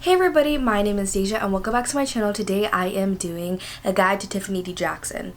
Hey everybody, my name is Deja and welcome back to my channel. Today I am doing a guide to Tiffany D. Jackson.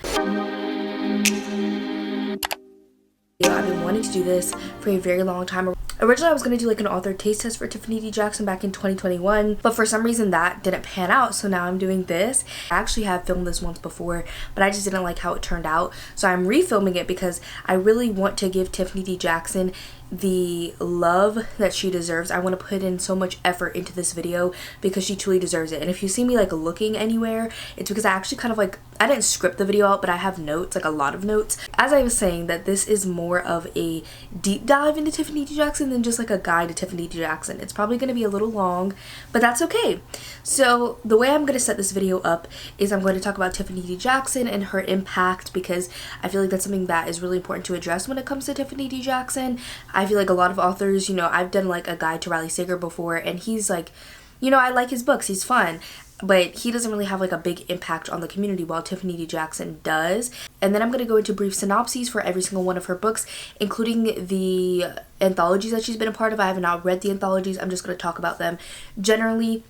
I've been wanting to do this for a very long time. Originally I was going to do like an author taste test for Tiffany D. Jackson back in 2021, but for some reason that didn't pan out, so now I'm doing this. I actually have filmed this once before, but I just didn't like how it turned out, so I'm refilming it because I really want to give Tiffany D. Jackson the love that she deserves. I want to put in so much effort into this video because she truly deserves it. And if you see me like looking anywhere, it's because I actually kind of like, I didn't script the video out, but I have notes, like a lot of notes. As I was saying, that this is more of a deep dive into Tiffany D. Jackson than just like a guide to Tiffany D. Jackson. It's probably going to be a little long, but that's okay. So the way I'm going to set this video up is I'm going to talk about Tiffany D. Jackson and her impact, because I feel like that's something that is really important to address when it comes to Tiffany D. Jackson. I feel like a lot of authors, you know, I've done like a guide to Riley Sager before, and he's like, you know, I like his books, he's fun, but he doesn't really have like a big impact on the community, while Tiffany D. Jackson does. And then I'm going to go into brief synopses for every single one of her books, including the anthologies that she's been a part of. I have not read the anthologies, I'm just going to talk about them generally.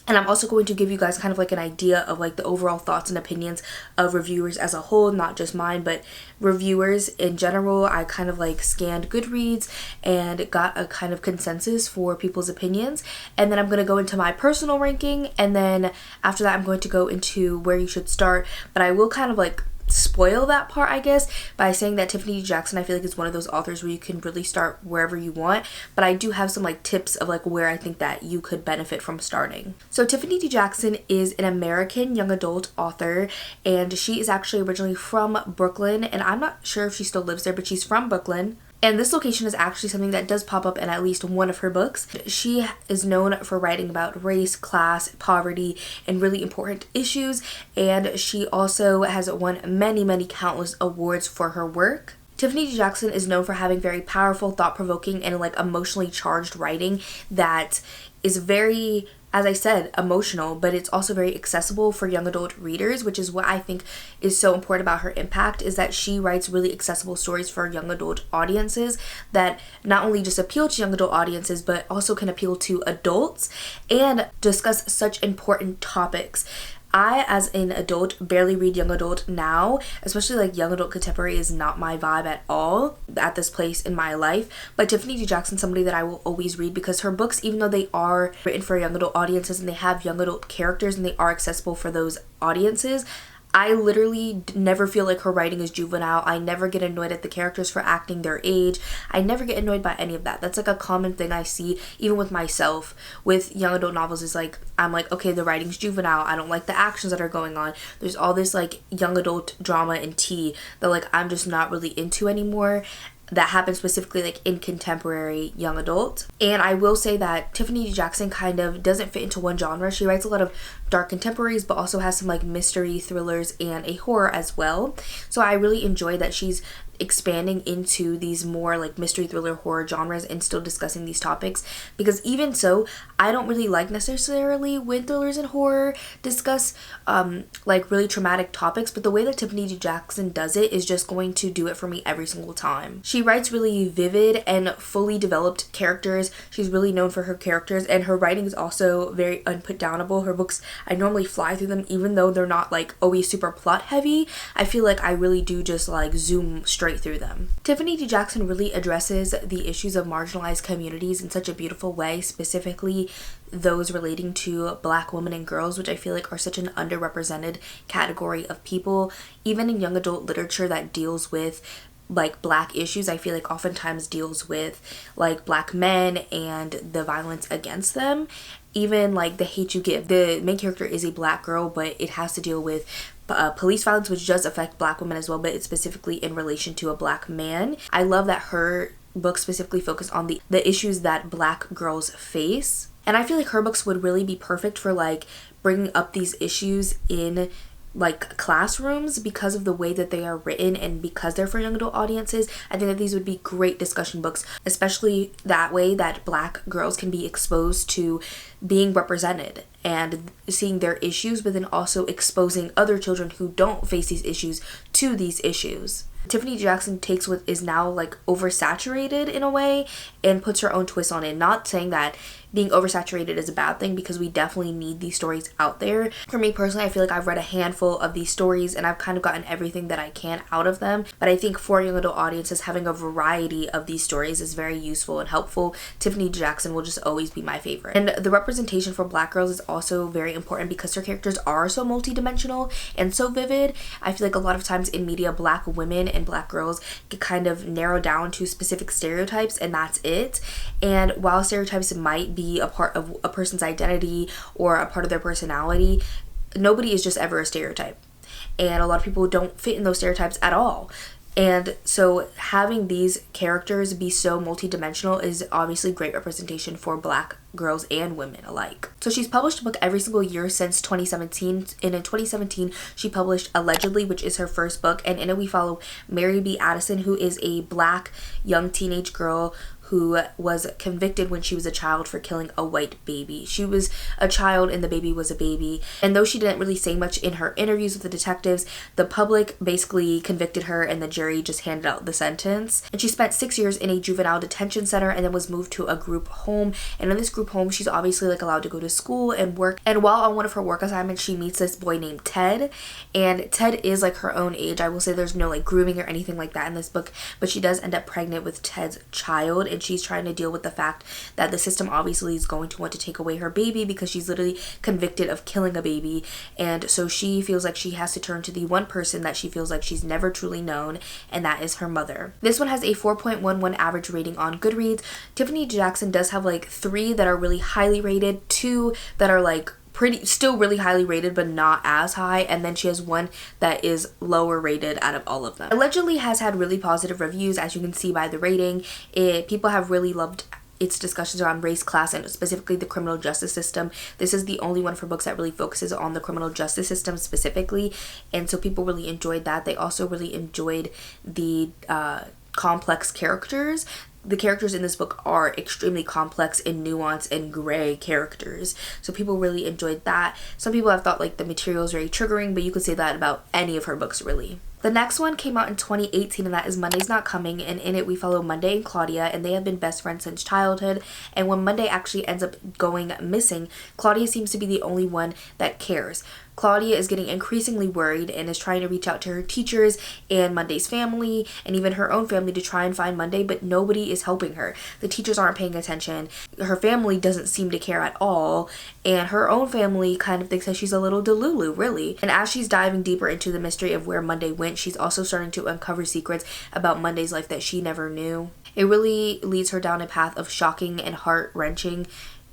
And I'm also going to give you guys kind of like an idea of like the overall thoughts and opinions of reviewers as a whole, not just mine, but reviewers in general. I kind of like scanned Goodreads and got a kind of consensus for people's opinions. And then I'm going to go into my personal ranking. And then after that, I'm going to go into where you should start. But I will kind of like spoil that part, I guess, by saying that Tiffany D. Jackson, I feel like, is one of those authors where you can really start wherever you want, but I do have some like tips of like where I think that you could benefit from starting. So Tiffany D. Jackson is an American young adult author, and she is actually originally from Brooklyn, and I'm not sure if she still lives there, but she's from Brooklyn. And this location is actually something that does pop up in at least one of her books. She is known for writing about race, class, poverty, and really important issues. And she also has won many countless awards for her work. Tiffany D. Jackson is known for having very powerful, thought-provoking, and like emotionally charged writing that is very, as I said, emotional, but it's also very accessible for young adult readers, which is what I think is so important about her impact, is that she writes really accessible stories for young adult audiences that not only just appeal to young adult audiences, but also can appeal to adults and discuss such important topics. I, as an adult, barely read young adult now, especially like young adult contemporary is not my vibe at all at this place in my life. But Tiffany D. Jackson, somebody that I will always read, because her books, even though they are written for young adult audiences and they have young adult characters and they are accessible for those audiences, I literally never feel like her writing is juvenile. I never get annoyed at the characters for acting their age. I never get annoyed by any of that. That's like a common thing I see even with myself with young adult novels, is like, I'm like, okay, the writing's juvenile. I don't like the actions that are going on. There's all this like young adult drama and tea that like I'm just not really into anymore. That happens specifically like in contemporary young adult. And I will say that Tiffany D. Jackson kind of doesn't fit into one genre. She writes a lot of dark contemporaries, but also has some like mystery thrillers and a horror as well. So I really enjoy that she's expanding into these more like mystery thriller horror genres and still discussing these topics, because even so, I don't really like necessarily when thrillers and horror discuss like really traumatic topics, but the way that Tiffany D. Jackson does it is just going to do it for me every single time. She writes really vivid and fully developed characters. She's really known for her characters, and her writing is also very unputdownable. Her books, I normally fly through them even though they're not like always super plot heavy. I feel like I really do just like zoom straight through them. Tiffany D. Jackson really addresses the issues of marginalized communities in such a beautiful way, specifically those relating to Black women and girls, which I feel like are such an underrepresented category of people. Even in young adult literature that deals with like Black issues, I feel like oftentimes deals with like Black men and the violence against them. Even like The Hate You Give, the main character is a Black girl, but it has to deal with police violence, which does affect Black women as well, but it's specifically in relation to a Black man. I love that her books specifically focus on the issues that Black girls face, and I feel like her books would really be perfect for like bringing up these issues in like classrooms because of the way that they are written and because they're for young adult audiences. I think that these would be great discussion books, especially that way that Black girls can be exposed to being represented and seeing their issues, but then also exposing other children who don't face these issues to these issues. Tiffany D. Jackson takes what is now like oversaturated in a way and puts her own twist on it. Not saying that being oversaturated is a bad thing, because we definitely need these stories out there. For me personally, I feel like I've read a handful of these stories and I've kind of gotten everything that I can out of them. But I think for young adult audiences, having a variety of these stories is very useful and helpful. Tiffany D. Jackson will just always be my favorite. And the representation for Black girls is also very important because her characters are so multidimensional and so vivid. I feel like a lot of times in media, Black women and Black girls get kind of narrowed down to specific stereotypes, and that's it. And while stereotypes might be a part of a person's identity or a part of their personality, nobody is just ever a stereotype, and a lot of people don't fit in those stereotypes at all. And so having these characters be so multidimensional is obviously great representation for Black girls and women alike. So she's published a book every single year since 2017, and in 2017 she published Allegedly, which is her first book, and in it we follow Mary B. Addison, who is a Black young teenage girl who was convicted when she was a child for killing a white baby. She was a child and the baby was a baby. And though she didn't really say much in her interviews with the detectives, the public basically convicted her and the jury just handed out the sentence. And she spent 6 years in a juvenile detention center and then was moved to a group home. And in this group home, she's obviously like allowed to go to school and work. And while on one of her work assignments, she meets this boy named Ted. And Ted is like her own age. I will say there's no like grooming or anything like that in this book, but she does end up pregnant with Ted's child, and she's trying to deal with the fact that the system obviously is going to want to take away her baby because she's literally convicted of killing a baby. And so she feels like she has to turn to the one person that she feels like she's never truly known, and that is her mother. This one has a 4.11 average rating on Goodreads. Tiffany D. Jackson does have like 3 that are really highly rated, 2 that are like still really highly rated but not as high, and then she has 1 that is lower rated out of all of them. Allegedly has had really positive reviews, as you can see by the rating. People have really loved its discussions around race, class, and specifically the criminal justice system. This is the only one of her books that really focuses on the criminal justice system specifically, and so people really enjoyed that. They also really enjoyed the complex characters. The characters in this book are extremely complex and nuanced and gray characters, so people really enjoyed that. Some people have thought like the material is very triggering, but you could say that about any of her books really. The next one came out in 2018, and that is Monday's Not Coming, and in it we follow Monday and Claudia, and they have been best friends since childhood. And when Monday actually ends up going missing, Claudia seems to be the only one that cares. Claudia is getting increasingly worried and is trying to reach out to her teachers and Monday's family and even her own family to try and find Monday, but nobody is helping her. The teachers aren't paying attention. Her family doesn't seem to care at all, and her own family kind of thinks that she's a little delulu, really. And as she's diving deeper into the mystery of where Monday went, she's also starting to uncover secrets about Monday's life that she never knew. It really leads her down a path of shocking and heart-wrenching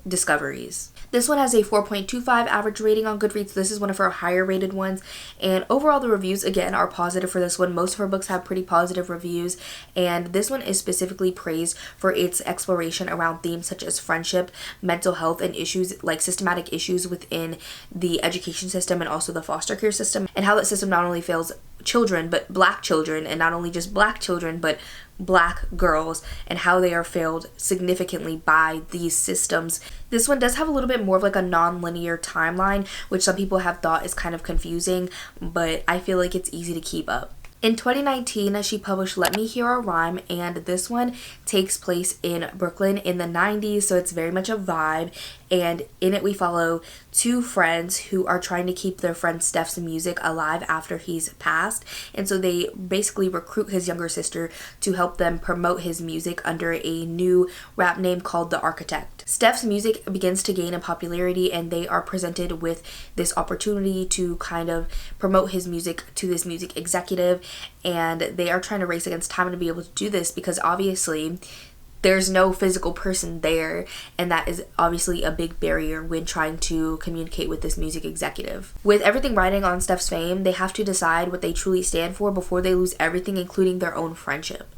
discoveries. This one has a 4.25 average rating on Goodreads. This is one of her higher rated ones, and overall the reviews again are positive for this one. Most of her books have pretty positive reviews, and this one is specifically praised for its exploration around themes such as friendship, mental health, and issues like systematic issues within the education system and also the foster care system, and how that system not only fails children but Black children, and not only just Black children but Black girls, and how they are failed significantly by these systems. This one does have a little bit more of like a non-linear timeline, which some people have thought is kind of confusing, but I feel like it's easy to keep up. In 2019, she published Let Me Hear a Rhyme, and this one takes place in Brooklyn in the 90s, so it's very much a vibe. And in it we follow 2 friends who are trying to keep their friend Steph's music alive after he's passed, and so they basically recruit his younger sister to help them promote his music under a new rap name called The Architect. Steph's music begins to gain in popularity, and they are presented with this opportunity to kind of promote his music to this music executive, and they are trying to race against time to be able to do this because obviously there's no physical person there, and that is obviously a big barrier when trying to communicate with this music executive. With everything riding on Steph's fame, they have to decide what they truly stand for before they lose everything, including their own friendship.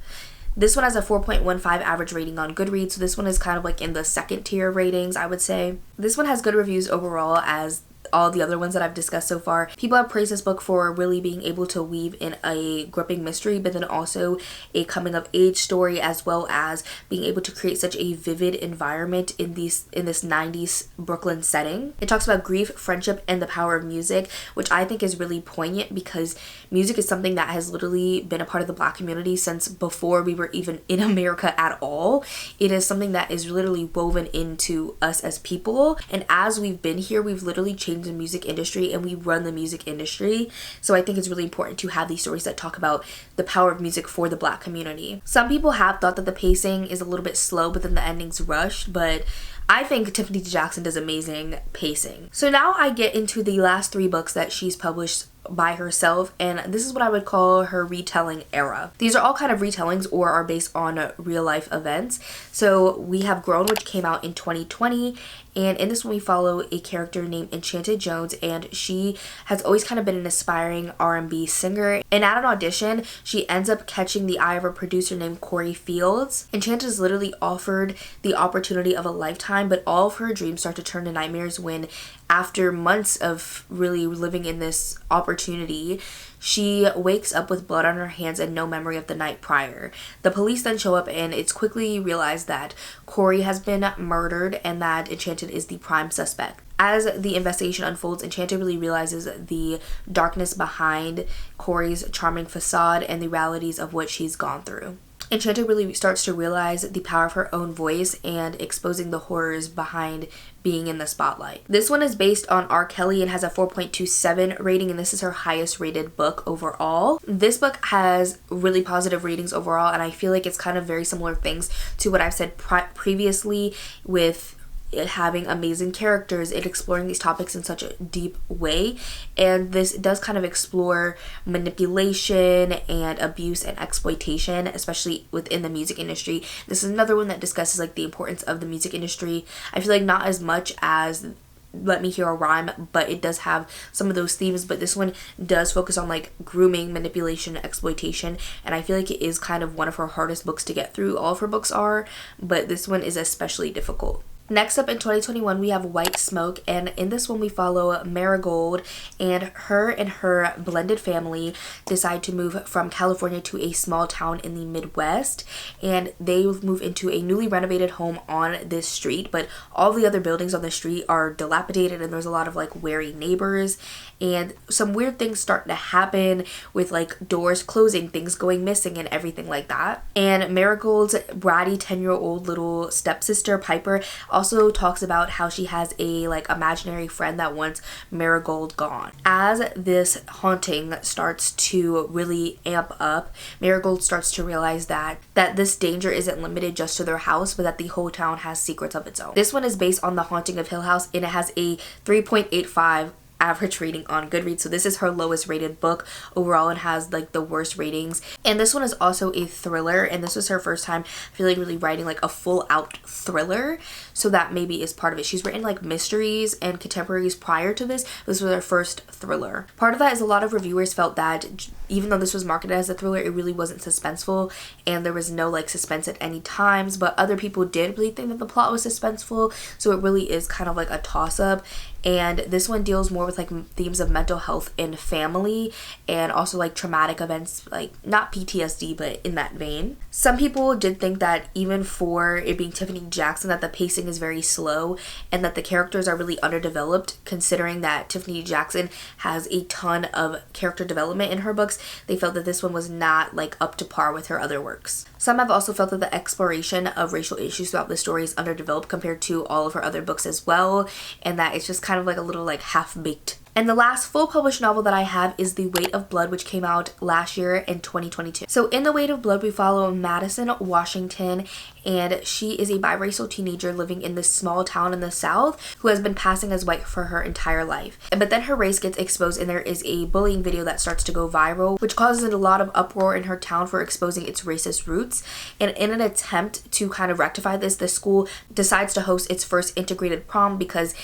This one has a 4.15 average rating on Goodreads, so this one is kind of like in the second tier ratings, I would say. This one has good reviews overall, as all the other ones that I've discussed so far. People have praised this book for really being able to weave in a gripping mystery, but then also a coming of age story, as well as being able to create such a vivid environment in this 90s Brooklyn setting. It talks about grief, friendship, and the power of music, which I think is really poignant because music is something that has literally been a part of the Black community since before we were even in America at all. It is something that is literally woven into us as people, and as we've been here, we've literally changed the music industry and we run the music industry. So I think it's really important to have these stories that talk about the power of music for the Black community. Some people have thought that the pacing is a little bit slow, but then the ending's rushed, but I think Tiffany D. Jackson does amazing pacing. So now I get into the last 3 books that she's published by herself, and this is what I would call her retelling era. These are all kind of retellings or are based on real life events. So we have Grown, which came out in 2020, and in this one we follow a character named Enchanted Jones, and she has always kind of been an aspiring R&B singer, and at an audition she ends up catching the eye of a producer named Corey Fields. Enchanted is literally offered the opportunity of a lifetime, but all of her dreams start to turn to nightmares when, after months of really living in this opportunity, she wakes up with blood on her hands and no memory of the night prior. The police then show up, and it's quickly realized that Corey has been murdered and that Enchanted is the prime suspect. As the investigation unfolds, Enchanted really realizes the darkness behind Corey's charming facade and the realities of what she's gone through. Enchanted really starts to realize the power of her own voice and exposing the horrors behind being in the spotlight. This one is based on R. Kelly and has a 4.27 rating, and this is her highest rated book overall. This book has really positive ratings overall, and I feel like it's kind of very similar things to what I've said previously with it having amazing characters, it exploring these topics in such a deep way, and this does kind of explore manipulation and abuse and exploitation, especially within the music industry. This is another one that discusses like the importance of the music industry. I feel like not as much as Let Me Hear a Rhyme, but it does have some of those themes, but this one does focus on like grooming, manipulation, exploitation, and I feel like it is kind of one of her hardest books to get through. All of her books are, but this one is especially difficult. Next up in 2021, we have White Smoke, and in this one we follow Marigold, and her blended family decide to move from California to a small town in the Midwest, and they move into a newly renovated home on this street, but all the other buildings on the street are dilapidated and there's a lot of like wary neighbors, and some weird things start to happen with like doors closing, things going missing, and everything like that. And Marigold's bratty 10-year-old little stepsister Piper also talks about how she has a like imaginary friend that wants Marigold gone. As this haunting starts to really amp up, Marigold starts to realize that this danger isn't limited just to their house, but that the whole town has secrets of its own. This one is based on The Haunting of Hill House, and it has a 3.85 average rating on Goodreads. So this is her lowest rated book overall and has like the worst ratings. And this one is also a thriller, and this was her first time I feel like really writing like a full out thriller, so that maybe is part of it. She's written like mysteries and contemporaries prior to this. This was her first thriller. Part of that is a lot of reviewers felt that even though this was marketed as a thriller, it really wasn't suspenseful and there was no like suspense at any times, but other people did really think that the plot was suspenseful, so it really is kind of like a toss-up. And this one deals more with like themes of mental health and family, and also like traumatic events, like not PTSD but in that vein. Some people did think that even for it being Tiffany Jackson, that the pacing is very slow and that the characters are really underdeveloped, considering that Tiffany Jackson has a ton of character development in her books. They felt that this one was not like up to par with her other works. Some have also felt that the exploration of racial issues throughout the story is underdeveloped compared to all of her other books as well, and that it's just kind of like a little like half-baked. And the last full published novel that I have is The Weight of Blood, which came out last year in 2022. So in The Weight of Blood, we follow Madison Washington, and she is a biracial teenager living in this small town in the South who has been passing as white for her entire life. But then her race gets exposed, and there is a bullying video that starts to go viral, which causes a lot of uproar in her town for exposing its racist roots. And in an attempt to kind of rectify this, the school decides to host its first integrated prom, because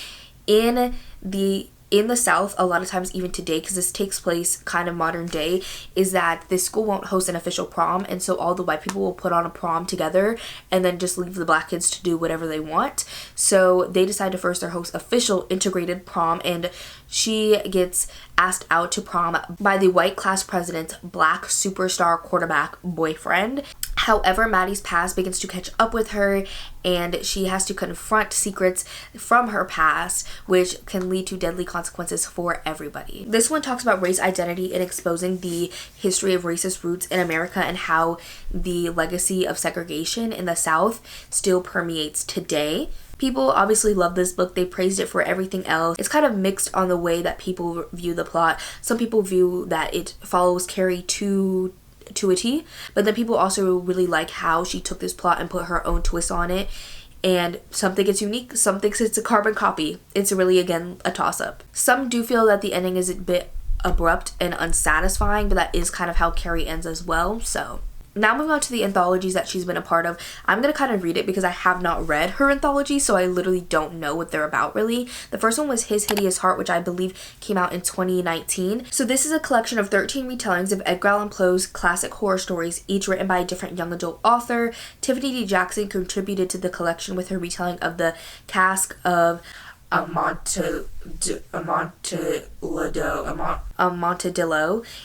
in the in the South, a lot of times even today, because this takes place kind of modern day, is that this school won't host an official prom, and so all the white people will put on a prom together and then just leave the black kids to do whatever they want. So they decide to first host official integrated prom, and she gets asked out to prom by the white class president's black superstar quarterback boyfriend. However, Maddie's past begins to catch up with her, and she has to confront secrets from her past, which can lead to deadly consequences for everybody. This one talks about race identity and exposing the history of racist roots in America and how the legacy of segregation in the South still permeates today. People obviously love this book. They praised it for everything else. It's kind of mixed on the way that people view the plot. Some people view that it follows Carrie to a T, but then people also really like how she took this plot and put her own twist on it. And some think it's unique, some thinks it's a carbon copy. It's really, again, a toss-up. Some do feel that the ending is a bit abrupt and unsatisfying, but that is kind of how Carrie ends as well. So now moving on to the anthologies that she's been a part of. I'm going to kind of read it because I have not read her anthology, so I literally don't know what they're about really. The first one was His Hideous Heart, which I believe came out in 2019. So this is a collection of 13 retellings of Edgar Allan Poe's classic horror stories, each written by a different young adult author. Tiffany D. Jackson contributed to the collection with her retelling of The Cask of Amontillado.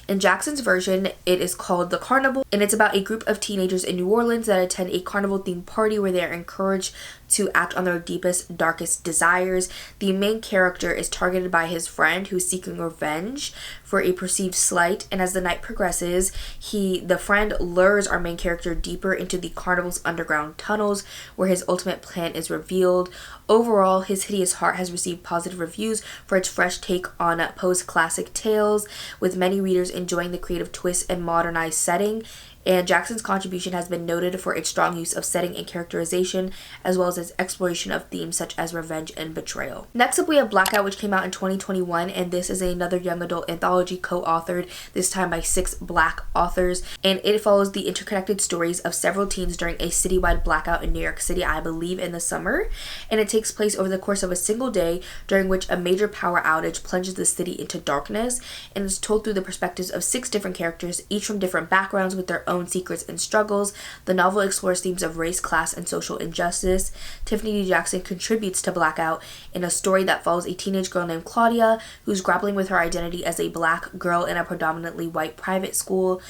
In Jackson's version, it is called The Carnival, and it's about a group of teenagers in New Orleans that attend a carnival-themed party where they are encouraged to act on their deepest, darkest desires. The main character is targeted by his friend who is seeking revenge for a perceived slight, and as the night progresses, the friend lures our main character deeper into the carnival's underground tunnels where his ultimate plan is revealed. Overall, His Hideous Heart has received positive reviews for its fresh take on Poe's classic tales, with many readers enjoying the creative twist and modernized setting. And Jackson's contribution has been noted for its strong use of setting and characterization, as well as its exploration of themes such as revenge and betrayal. Next up, we have Blackout, which came out in 2021, and this is another young adult anthology co-authored, this time by 6 black authors, and it follows the interconnected stories of several teens during a citywide blackout in New York City, I believe in the summer, and it takes place over the course of a single day, during which a major power outage plunges the city into darkness, and is told through the perspectives of 6 different characters, each from different backgrounds with their own secrets and struggles. The novel explores themes of race, class, and social injustice. Tiffany D. Jackson contributes to Blackout in a story that follows a teenage girl named Claudia who's grappling with her identity as a black girl in a predominantly white private school.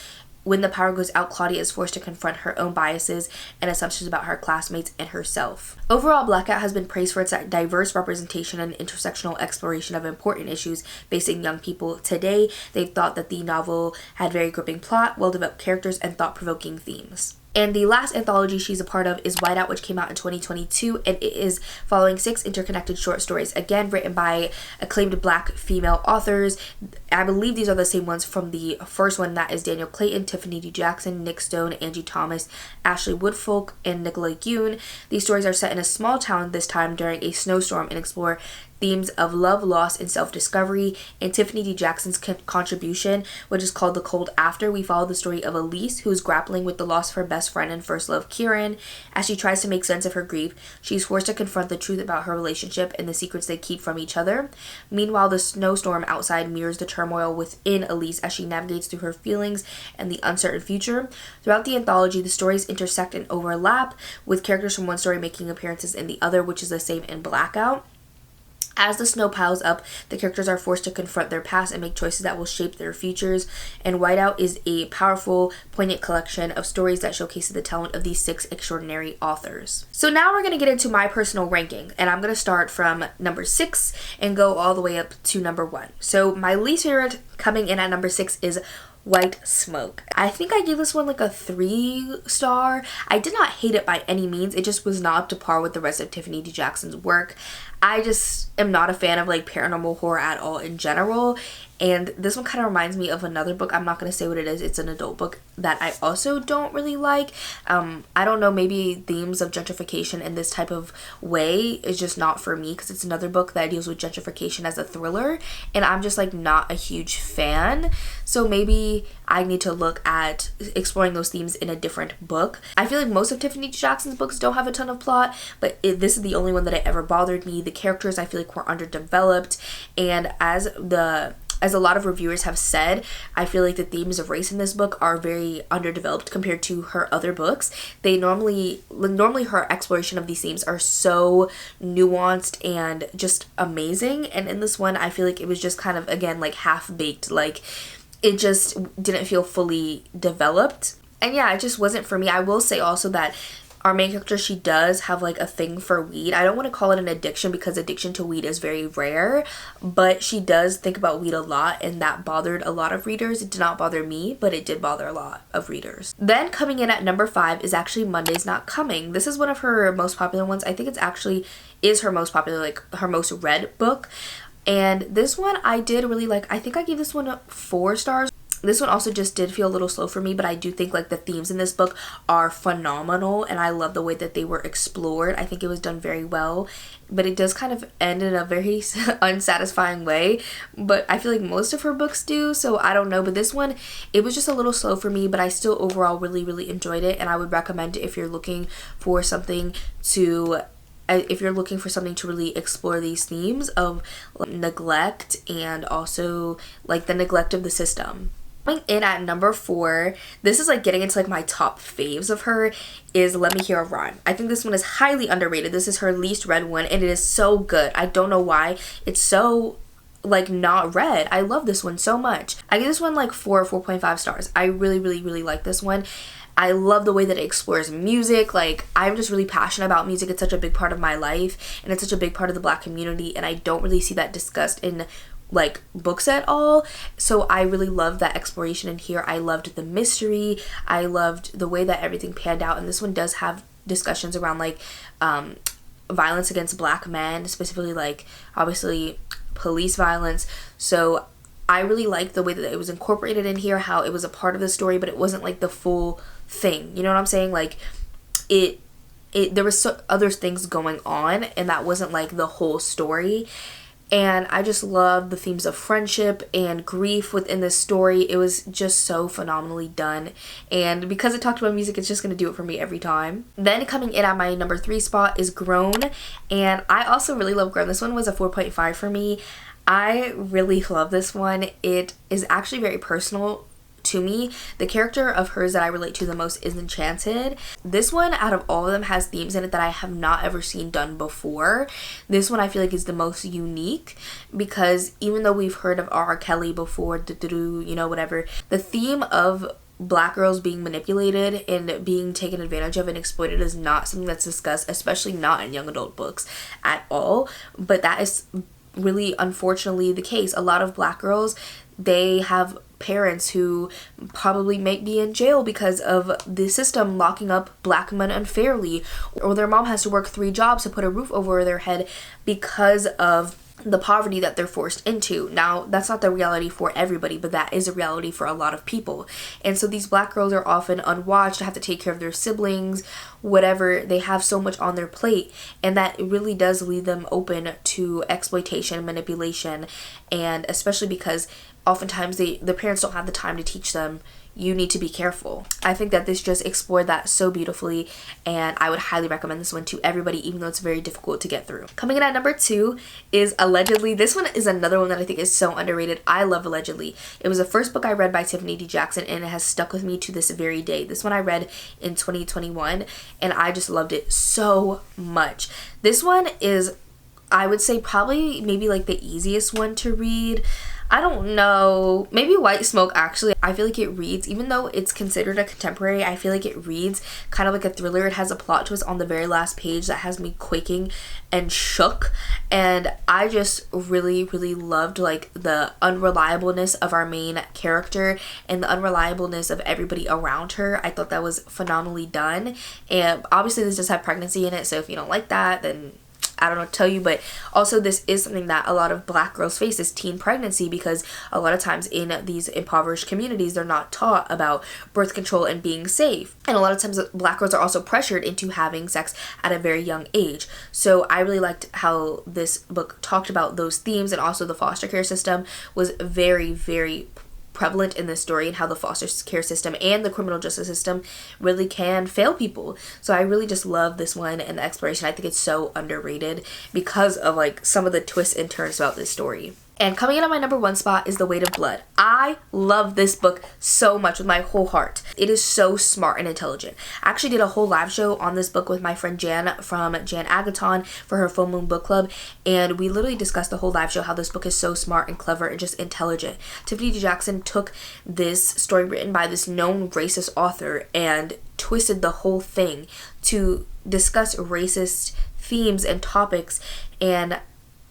When the power goes out, Claudia is forced to confront her own biases and assumptions about her classmates and herself. Overall, Blackout has been praised for its diverse representation and intersectional exploration of important issues facing young people today. They've thought that the novel had very gripping plot, well-developed characters, and thought-provoking themes. And the last anthology she's a part of is Whiteout, which came out in 2022, and it is following 6 interconnected short stories, again written by acclaimed black female authors. I believe these are the same ones from the first one, that is Daniel Clayton, Tiffany D. Jackson, Nick Stone, Angie Thomas, Ashley Woodfolk, and Nicola Yoon. These stories are set in a small town this time during a snowstorm and explore themes of love, loss, and self-discovery. And Tiffany D. Jackson's contribution, which is called The Cold After, we follow the story of Elise, who is grappling with the loss of her best friend and first love, Kieran. As she tries to make sense of her grief, she's forced to confront the truth about her relationship and the secrets they keep from each other. Meanwhile, the snowstorm outside mirrors the turmoil within Elise as she navigates through her feelings and the uncertain future. Throughout the anthology, the stories intersect and overlap, with characters from one story making appearances in the other, which is the same in Blackout. As the snow piles up, the characters are forced to confront their past and make choices that will shape their futures. And Whiteout is a powerful, poignant collection of stories that showcases the talent of these 6 extraordinary authors. So now we're going to get into my personal ranking, and I'm going to start from number 6 and go all the way up to number 1. So my least favorite, coming in at number 6, is White Smoke. I think I gave this one like a 3-star. I did not hate it by any means. It just was not up to par with the rest of Tiffany D. Jackson's work. I just am not a fan of like paranormal horror at all in general, and this one kind of reminds me of another book. I'm not going to say what it is. It's an adult book that I also don't really like. I don't know, maybe themes of gentrification in this type of way is just not for me, because it's another book that deals with gentrification as a thriller, and I'm just like not a huge fan. So maybe I need to look at exploring those themes in a different book. I feel like most of Tiffany D. Jackson's books don't have a ton of plot, but this is the only one that it ever bothered me. The the characters I feel like were underdeveloped, and as a lot of reviewers have said, I feel like the themes of race in this book are very underdeveloped compared to her other books. They normally her exploration of these themes are so nuanced and just amazing, and in this one I feel like it was just kind of, again, like half-baked. Like, it just didn't feel fully developed. And yeah, it just wasn't for me. I will say also that our main character, she does have like a thing for weed. I don't want to call it an addiction because addiction to weed is very rare, but she does think about weed a lot, and that bothered a lot of readers. It did not bother me, but it did bother a lot of readers. Then coming in at number 5 is actually Monday's Not Coming. This is one of her most popular ones. I think it's actually is her most popular, like her most read book. And this one I did really like. I think I gave this one 4 stars. This one also just did feel a little slow for me, but I do think like the themes in this book are phenomenal, and I love the way that they were explored. I think it was done very well, but it does kind of end in a very unsatisfying way, but I feel like most of her books do, so I don't know. But this one, it was just a little slow for me, but I still overall really enjoyed it, and I would recommend it if you're looking for something to really explore these themes of neglect and also like the neglect of the system. Coming in at number 4, this is like getting into like my top faves of her, is Let Me Hear a Rhyme. I think this one is highly underrated. This is her least read one, and it is so good. I don't know why it's so like not read. I love this one so much. I give this one like 4.5 stars. I really like this one. I love the way that it explores music. Like, I'm just really passionate about music. It's such a big part of my life, and it's such a big part of the Black community, and I don't really see that discussed in like books at all. So I really loved that exploration in here. I loved the mystery. I loved the way that everything panned out, and this one does have discussions around like violence against Black men, specifically like obviously police violence. So I really liked the way that it was incorporated in here, how it was a part of the story, but it wasn't like the full thing. You know what I'm saying? Like there was other things going on, and that wasn't like the whole story. And I just love the themes of friendship and grief within this story. It was just so phenomenally done. And because it talked about music, it's just going to do it for me every time. Then coming in at my number 3 spot is Grown. And I also really love Grown. This one was a 4.5 for me. I really love this one. It is actually very personal to me. The character of hers that I relate to the most is Enchanted. This one, out of all of them, has themes in it that I have not ever seen done before. This one I feel like is the most unique, because even though we've heard of R. Kelly before, you know, whatever, the theme of Black girls being manipulated and being taken advantage of and exploited is not something that's discussed, especially not in young adult books at all. But that is really unfortunately the case. A lot of Black girls, they have parents who probably may be in jail because of the system locking up Black men unfairly, or their mom has to work 3 jobs to put a roof over their head because of the poverty that they're forced into. Now, that's not the reality for everybody, but that is a reality for a lot of people. And so these Black girls are often unwatched, have to take care of their siblings, whatever. They have so much on their plate, and that really does leave them open to exploitation, manipulation, and especially because oftentimes the parents don't have the time to teach them, you need to be careful. I think that this just explored that so beautifully, and I would highly recommend this one to everybody, even though it's very difficult to get through. Coming in at number 2 is Allegedly. This one is another one that I think is so underrated. I love Allegedly. It was the first book I read by Tiffany D. Jackson, and it has stuck with me to this very day. This one I read in 2021, and I just loved it so much. This one is, I would say, probably maybe like the easiest one to read. I don't know, maybe White Smoke. Actually, I feel like it reads, even though it's considered a contemporary, I feel like it reads kind of like a thriller. It has a plot twist on the very last page that has me quaking and shook, and I just really loved like the unreliableness of our main character and the unreliableness of everybody around her. I thought that was phenomenally done, and obviously this does have pregnancy in it, so if you don't like that, then I don't know what to tell you. But also, this is something that a lot of Black girls face, is teen pregnancy, because a lot of times in these impoverished communities, they're not taught about birth control and being safe. And a lot of times Black girls are also pressured into having sex at a very young age. So I really liked how this book talked about those themes, and also the foster care system was very prevalent in this story, and how the foster care system and the criminal justice system really can fail people. So I really just love this one and the exploration. I think it's so underrated because of like some of the twists and turns throughout this story. And coming in on my number 1 spot is The Weight of Blood. I love this book so much with my whole heart. It is so smart and intelligent. I actually did a whole live show on this book with my friend Jan from Jan Agaton for her Full Moon Book Club, and we literally discussed the whole live show how this book is so smart and clever and just intelligent. Tiffany D. Jackson took this story written by this known racist author and twisted the whole thing to discuss racist themes and topics, and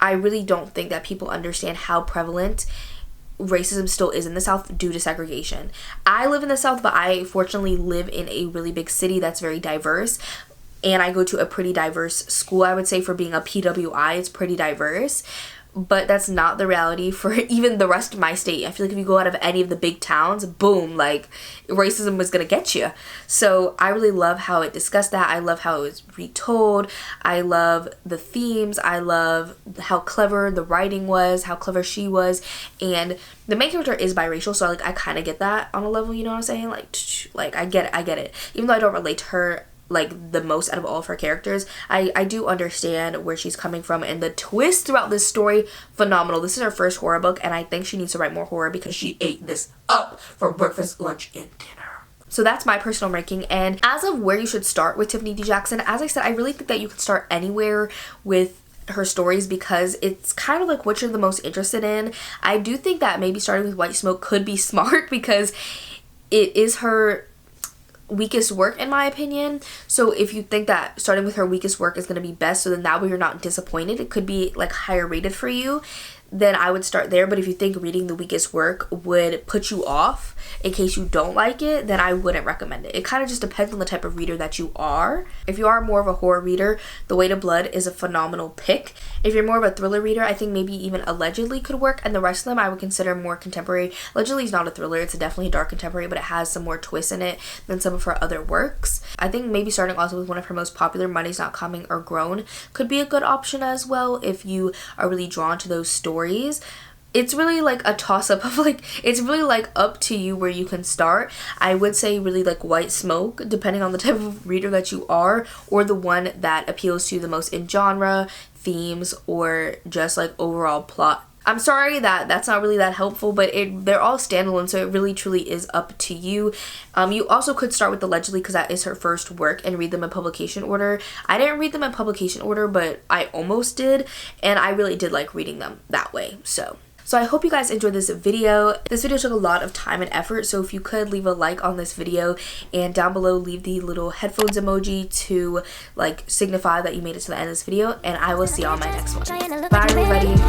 I really don't think that people understand how prevalent racism still is in the South due to segregation. I live in the South, but I fortunately live in a really big city that's very diverse, and I go to a pretty diverse school. I would say for being a PWI, it's pretty diverse, but that's not the reality for even the rest of my state. I feel like if you go out of any of the big towns, boom, like racism was gonna get you. So I really love how it discussed that. I love how it was retold. I love the themes. I love how clever the writing was, how clever she was, and the main character is biracial, so like I kind of get that on a level, you know what I'm saying? Like I get it. Even though I don't relate to her like the most out of all of her characters, I do understand where she's coming from, and the twist throughout this story, phenomenal. This is her first horror book, and I think she needs to write more horror because she ate this up for breakfast, lunch, and dinner. So that's my personal ranking. And as of where you should start with Tiffany D. Jackson, as I said, I really think that you can start anywhere with her stories because it's kind of like what you're the most interested in. I do think that maybe starting with White Smoke could be smart because it is her weakest work in my opinion. So if you think that starting with her weakest work is going to be best, so then that way you're not disappointed, it could be like higher rated for you, then I would start there. But if you think reading the weakest work would put you off in case you don't like it, then I wouldn't recommend it. It kind of just depends on the type of reader that you are. If you are more of a horror reader, The Weight of Blood is a phenomenal pick. If you're more of a thriller reader, I think maybe even Allegedly could work, and the rest of them I would consider more contemporary. Allegedly is not a thriller, it's definitely a dark contemporary, but it has some more twists in it than some of her other works. I think maybe starting also with one of her most popular, Money's Not Coming or Grown, could be a good option as well if you are really drawn to those stories. It's really like a toss-up of like, it's really like up to you where you can start. I would say really like White Smoke, depending on the type of reader that you are, or the one that appeals to you the most in genre, themes, or just like overall plot. I'm sorry that that's not really that helpful, but they're all standalone, so it really truly is up to you. You also could start with Allegedly because that is her first work and read them in publication order. I didn't read them in publication order, but I almost did, and I really did like reading them that way. So I hope you guys enjoyed this video. This video took a lot of time and effort, so if you could leave a like on this video, and down below leave the little headphones emoji to like signify that you made it to the end of this video, and I will see you on my next one. Bye everybody.